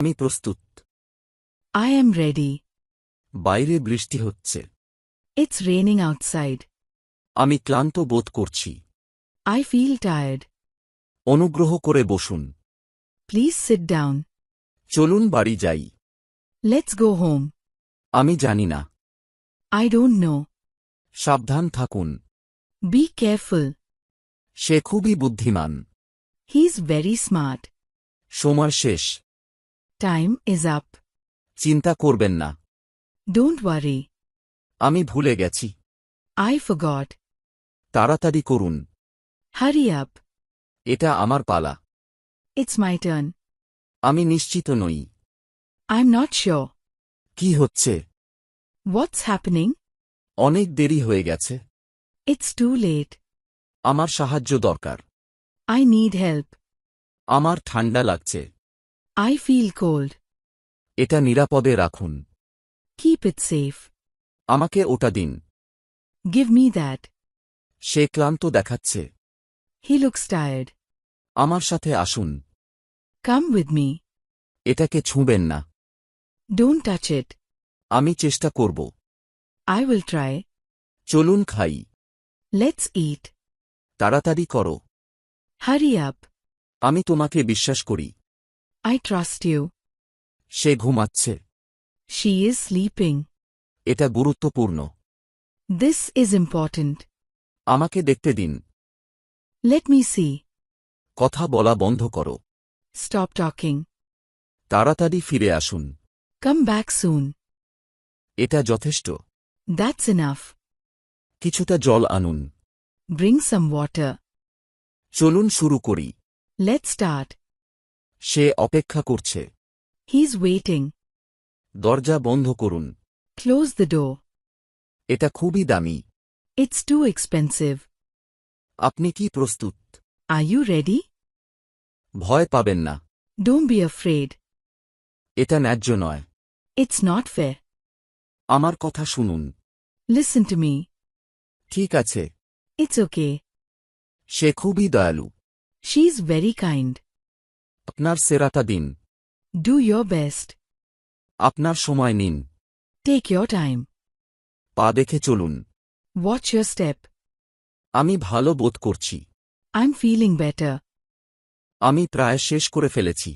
আমি প্রস্তুত। I am ready. বাইরে বৃষ্টি হচ্ছে। It's raining outside. আমি ক্লান্ত বোধ করছি। I feel tired. অনুগ্রহ করে বসুন। Please sit down. চলুন বাড়ি যাই। Let's go home. আমি জানি না। I don't know. সাবধান থাকুন। Be careful. সে খুবই বুদ্ধিমান। He's very smart. সময় শেষ। Time is up. চিন্তা করবেন না। Don't worry. আমি ভুলে গেছি। I forgot. তাড়াতাড়ি করুন। Hurry up. এটা আমার পালা। It's my turn. আমি নিশ্চিত নই। I'm not sure. কি হচ্ছে? What's happening? অনেক দেরি হয়ে গেছে। It's too late. আমার সাহায্য দরকার। I need help. আমার ঠান্ডা লাগছে। I feel cold. এটা নিরাপদে রাখুন। Keep it safe. আমাকে ওটা দিন। Give me that. সে ক্লান্ত দেখাচ্ছে। He looks tired. আমার সাথে আসুন। Come with me. এটাকে ছুঁবেন না। Don't touch it. আমি চেষ্টা করব। I will try. চলুন খাই। Let's eat. তাড়াতাড়ি করো। Hurry up. আমি তোমাকে বিশ্বাস করি। I trust you. সে ঘুমাচ্ছে। She is sleeping. এটা গুরুত্বপূর্ণ। This is important. আমাকে দেখতে দিন। Let me see. কথা বলা বন্ধ করো। Stop talking. তাড়াতাড়ি ফিরে আসুন। Come back soon. এটা যথেষ্ট। That's enough. কিছুটা জল আনুন। Bring some water. চলুন শুরু করি। Let's start. সে অপেক্ষা করছে। He's waiting. দরজা বন্ধ করুন। Close the door. এটা খুবই দামি। It's too expensive. আপনি কি প্রস্তুত? Are you ready? ভয় পাবেন না। Don't be afraid. এটা ন্যায্য নয়। It's not fair. আমার কথা শুনুন। Listen to me. ঠিক আছে। It's okay. সে খুবই দয়ালু। She's very kind. আপনার সেরাটা দিন। Do your best. আপনার সময় নিন। Take your time. পা দেখে চলুন। Watch your step. আমি ভালো বোধ করছি। I'm feeling better. আমি প্রায় শেষ করে ফেলেছি।